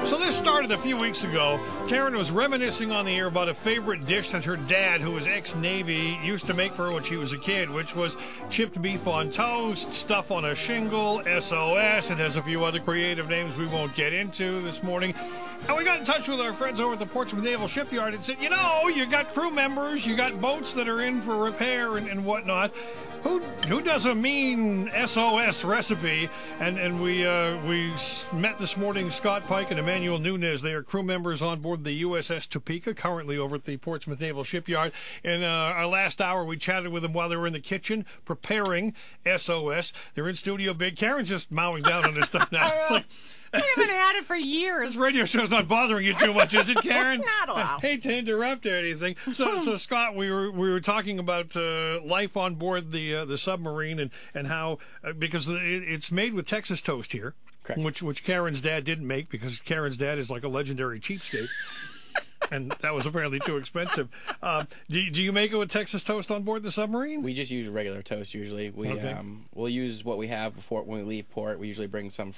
So this started a few weeks ago. Karen was reminiscing on the air about a favorite dish that her dad, who was ex-Navy, used to make for her when she was a kid, which was chipped beef on toast, stuff on a shingle, S.O.S. It has a few other creative names we won't get into this morning. And we got in touch with our friends over at the Portsmouth Naval Shipyard and said, you know, you got crew members, you got boats that are in for repair and whatnot. Who does a mean S.O.S. recipe? And we met this morning Scott Pike and Emmanuel Nunez. They are crew members on board the USS Topeka, currently over at the Portsmouth Naval Shipyard. In our last hour, we chatted with them while they were in the kitchen preparing S.O.S. They're in Studio Big. Karen's just mowing down on this stuff now. It's like, I haven't had it for years. This radio show's not bothering you too much, is it, Karen? Not at all. I hate to interrupt or anything. So Scott, we were talking about life on board the submarine and how because it's made with Texas toast here, correct? Which Karen's dad didn't make because Karen's dad is like a legendary cheapskate. And that was apparently too expensive. Do you make it with Texas toast on board the submarine? We just use regular toast usually. We'll use what we have before when we leave port. We usually bring some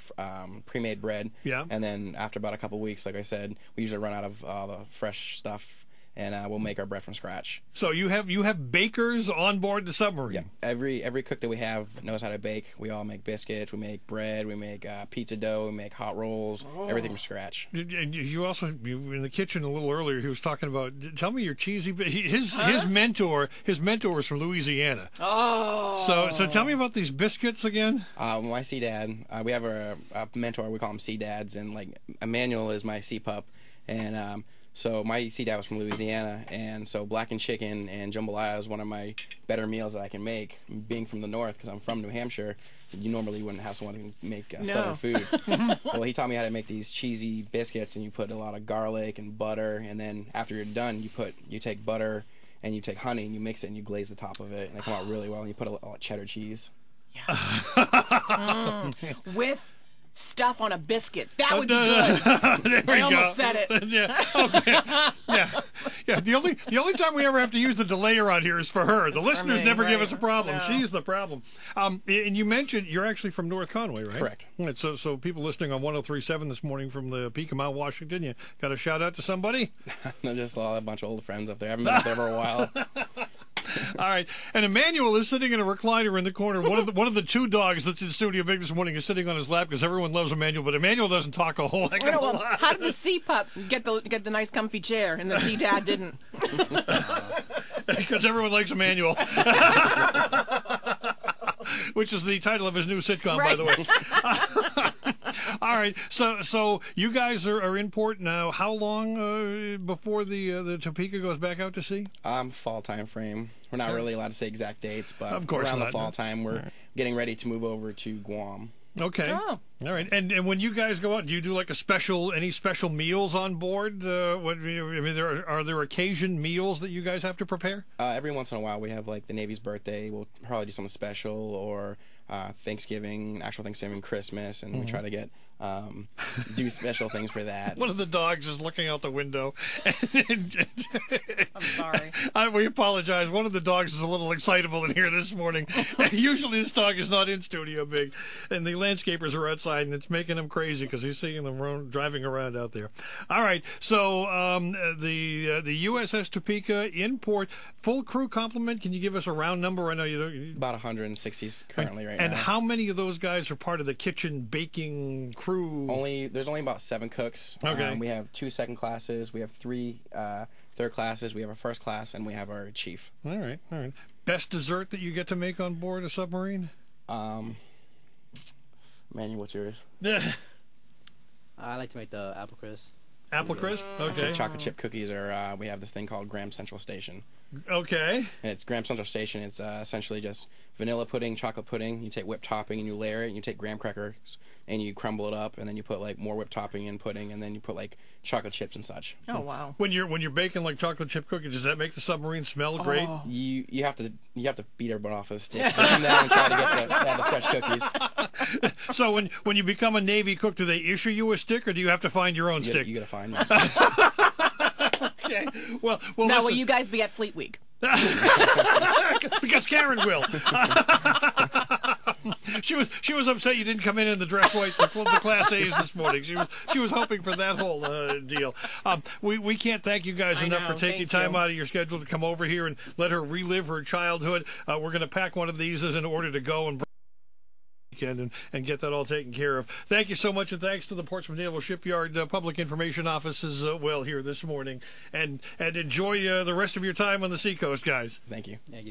pre-made bread. Yeah. And then after about a couple weeks, like I said, we usually run out of the fresh stuff, and we'll make our bread from scratch. So you have bakers on board the submarine. Yeah. Every cook that we have knows how to bake. We all make biscuits. We make bread. We make pizza dough. We make hot rolls. Everything from scratch. And you also in the kitchen a little earlier. He was talking about. Tell me your cheesy. His mentor was from Louisiana. Oh. So tell me about these biscuits again. My sea dad. We have a mentor. We call him sea dads, and like Emmanuel is my sea pup, and. So my sea dad was from Louisiana, and so blackened chicken and jambalaya is one of my better meals that I can make. Being from the north, because I'm from New Hampshire, you normally wouldn't have someone who can make southern food. Well, he taught me how to make these cheesy biscuits, and you put a lot of garlic and butter, and then after you're done, you take butter and you take honey and you mix it and you glaze the top of it, and they come out really well. And you put a lot of cheddar cheese. Yeah. With stuff on a biscuit. That would be good. There we I almost go. said it. Yeah. Okay. Yeah. The only time we ever have to use the delay around here is for her. The listeners never give us a problem. No. She's the problem. And you mentioned you're actually from North Conway, right? Correct. Right, so people listening on 103.7 this morning from the Peak of Mount Washington, you got a shout out to somebody? Just a bunch of old friends up there. I haven't been up there for a while. All right, and Emmanuel is sitting in a recliner in the corner. One of the two dogs that's in Studio Big this morning is sitting on his lap because everyone loves Emmanuel, but Emmanuel doesn't talk a whole heck of a lot. How did the sea pup get the nice comfy chair and the sea dad didn't? Because everyone likes Emmanuel. Which is the title of his new sitcom, by the way. All right, so you guys are in port now. How long before the Topeka goes back out to sea? Fall time frame. We're not really allowed to say exact dates, but of course around not, the fall time, we're getting ready to move over to Guam. Okay. Oh. All right. And when you guys go out, do you do like any special meals on board? Are there occasion meals that you guys have to prepare? Every once in a while, we have like the Navy's birthday. We'll probably do something special, or Thanksgiving, actual Thanksgiving, Christmas, and we try to get do special things for that. One of the dogs is looking out the window. I'm sorry. We apologize. One of the dogs is a little excitable in here this morning. Usually this dog is not in Studio Big, and the landscapers are outside, and it's making him crazy because he's seeing them driving around out there. All right, so the USS Topeka in port, full crew complement. Can you give us a round number? I know you don't. About 160 currently right now. And how many of those guys are part of the kitchen baking crew? There's only about 7 cooks. Okay. We have 2 second classes. We have 3 third classes. We have a first class, and we have our chief. All right. Best dessert that you get to make on board a submarine? Manuel, what's yours? I like to make the apple crisp. Apple crisp? Okay. So chocolate chip cookies are, we have this thing called Graham Central Station. Okay. And it's Graham Central Station. It's essentially just vanilla pudding, chocolate pudding. You take whipped topping and you layer it. And you take graham crackers and you crumble it up, and then you put like more whipped topping and pudding, and then you put like chocolate chips and such. Oh wow! When you're baking like chocolate chip cookies, does that make the submarine smell great? You have to beat everyone off with a stick. Come down and try to get the fresh cookies. So when you become a Navy cook, do they issue you a stick, or do you have to find your own stick? You gotta find me. Okay. Well. Now, listen. will you guys be at Fleet Week? Because Karen will. She was upset you didn't come in the dress white, the Class A's this morning. She was hoping for that whole deal. We can't thank you guys enough for taking time out of your schedule to come over here and let her relive her childhood. We're going to pack one of these as in order to go and bring weekend and get that all taken care of. Thank you so much, and thanks to the Portsmouth Naval Shipyard Public Information Office as well here this morning. And enjoy the rest of your time on the Seacoast, guys. Thank you. Thank you.